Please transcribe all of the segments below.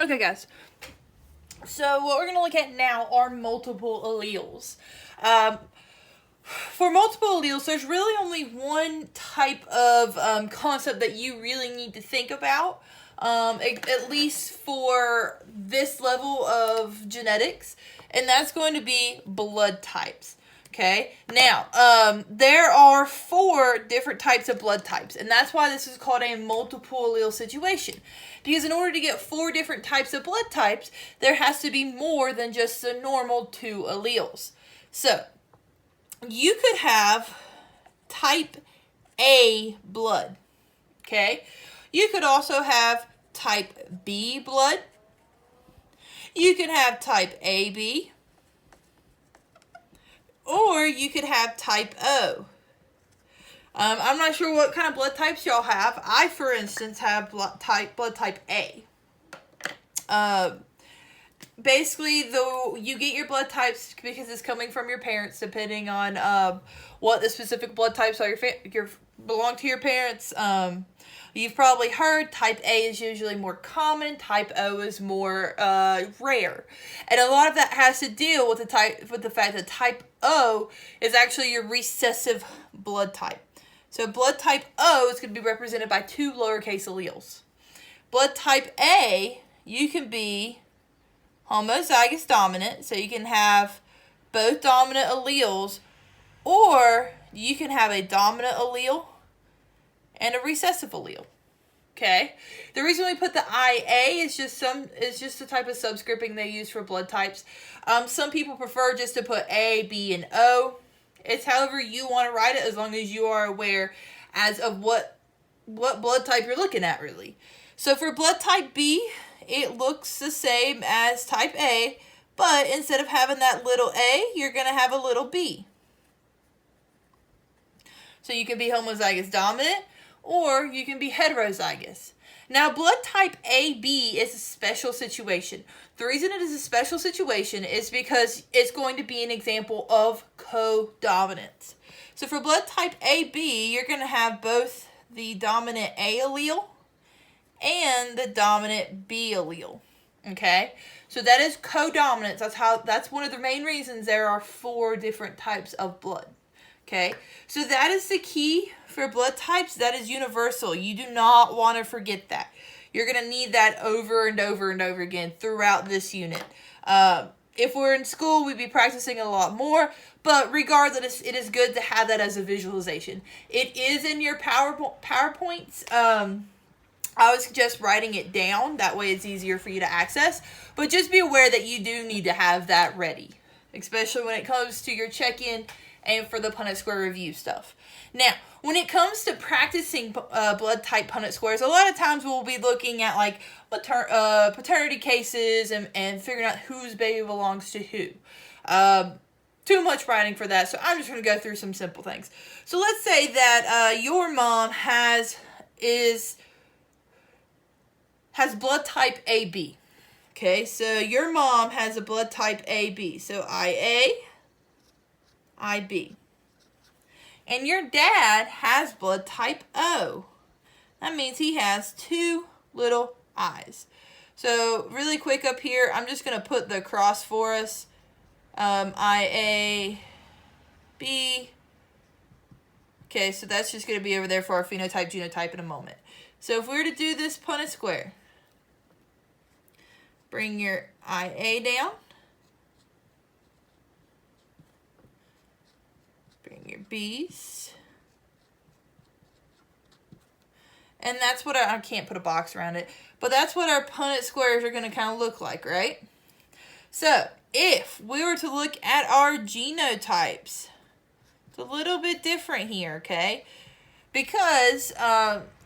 Okay, guys. So what we're going to look at now are multiple alleles. For multiple alleles, there's really only one type of concept that you really need to think about, at least for this level of genetics, and that's going to be blood types. Okay, now, there are 4 different types of blood types, and that's why this is called a multiple allele situation. Because in order to get 4 different types of blood types, there has to be more than just the normal 2 alleles. So, you could have type A blood, okay? You could also have type B blood. You could have type AB. Or you could have type O. I'm not sure what kind of blood types y'all have. I, for instance, have blood type A. Basically, though, you get your blood types because it's coming from your parents, depending on what the specific blood types are. Belong to your parents. You've probably heard type A is usually more common. Type O is more rare, and a lot of that has to deal with the fact that type O is actually your recessive blood type. So blood type O is going to be represented by 2 lowercase alleles. Blood type A, you can be homozygous dominant, so you can have both dominant alleles, or you can have a dominant allele and a recessive allele. Okay? The reason we put the IA is just the type of subscripting they use for blood types. Some people prefer just to put A, B, and O. It's however you want to write it, as long as you are aware as of what blood type you're looking at, really. So for blood type B, it looks the same as type A, but instead of having that little A, you're going to have a little B. So you can be homozygous dominant, or you can be heterozygous. Now, blood type AB is a special situation. The reason it is a special situation is because it's going to be an example of codominance. So for blood type AB, you're going to have both the dominant A allele and the dominant B allele. Okay? So that is codominance. That's one of the main reasons there are 4 different types of blood. Okay, so that is the key for blood types. That is universal. You do not want to forget that. You're going to need that over and over and over again throughout this unit. If we're in school, we'd be practicing a lot more, but regardless, it is good to have that as a visualization. It is in your PowerPoints. I was just writing it down. That way it's easier for you to access. But just be aware that you do need to have that ready, especially when it comes to your check-in and for the Punnett Square review stuff. Now, when it comes to practicing blood type Punnett Squares, a lot of times we'll be looking at like paternity cases and figuring out whose baby belongs to who. Too much writing for that, so I'm just going to go through some simple things. So let's say that your mom has blood type AB. Okay, so your mom has a blood type AB. So IA, IB. And your dad has blood type O. That means he has 2 little I's. So really quick up here, I'm just going to put the cross for us. IA, B. Okay, so that's just going to be over there for our phenotype, genotype in a moment. So if we were to do this Punnett Square, bring your IA down. Bring your B's. And that's what I can't put a box around it, but that's what our Punnett Squares are going to kind of look like, right? So, if we were to look at our genotypes, it's a little bit different here, okay? Because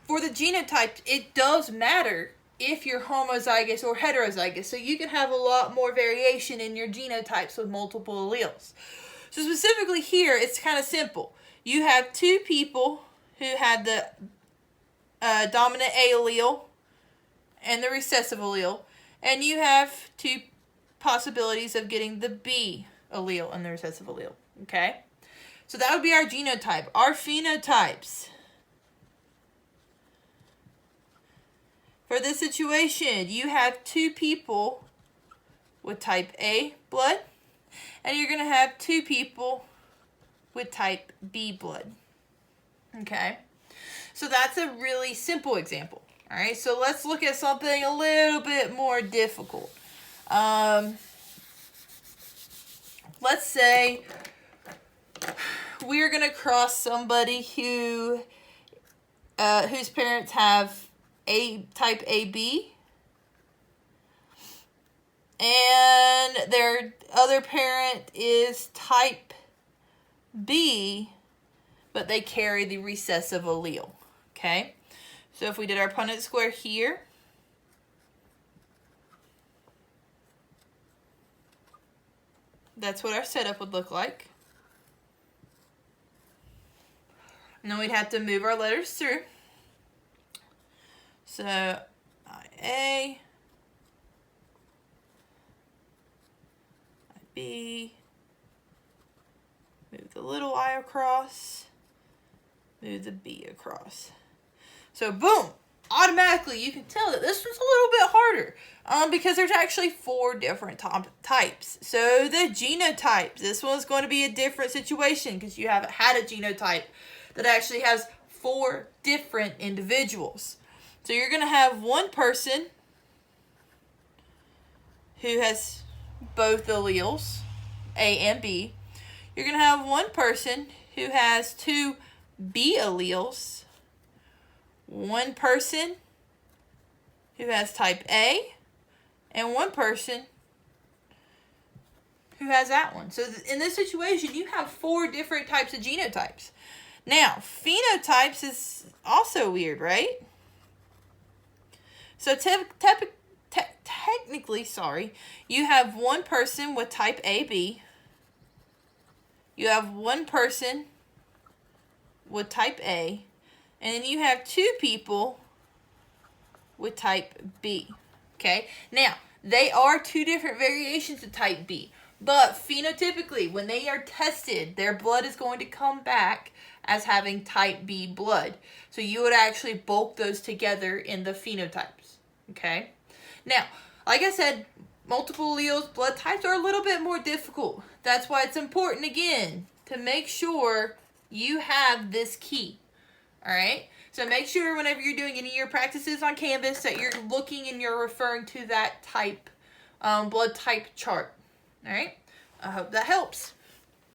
for the genotype, it does matter if you're homozygous or heterozygous. So you can have a lot more variation in your genotypes with multiple alleles. So specifically here, it's kind of simple. You have 2 people who had the dominant A allele and the recessive allele, and you have 2 possibilities of getting the B allele and the recessive allele, okay? So that would be our genotype. Our phenotypes. For this situation, you have 2 people with type A blood, and you're going to have 2 people with type B blood. Okay, so that's a really simple example. All right, so let's look at something a little bit more difficult. Let's say we're going to cross somebody whose parents have type AB, and their other parent is type B, but they carry the recessive allele. Okay, so if we did our Punnett square here, that's what our setup would look like. And then we'd have to move our letters through. So IA, IB, move the little I across, move the B across. So boom, automatically you can tell that this one's a little bit harder because there's actually 4 different types. So the genotypes, this one's going to be a different situation because you haven't had a genotype that actually has 4 different individuals. So you're going to have one person who has both alleles, A and B. You're going to have one person who has 2 B alleles, one person who has type A, and one person who has that one. So in this situation, you have 4 different types of genotypes. Now, phenotypes is also weird, right? So technically, you have one person with type AB. You have one person with type A. And then you have 2 people with type B. Okay? Now, they are 2 different variations of type B. But phenotypically, when they are tested, their blood is going to come back as having type B blood. So you would actually bulk those together in the phenotypes. Okay? Now, like I said, multiple alleles, blood types are a little bit more difficult. That's why it's important, again, to make sure you have this key. Alright? So make sure whenever you're doing any of your practices on Canvas that you're looking and you're referring to that type, blood type chart. Alright? I hope that helps.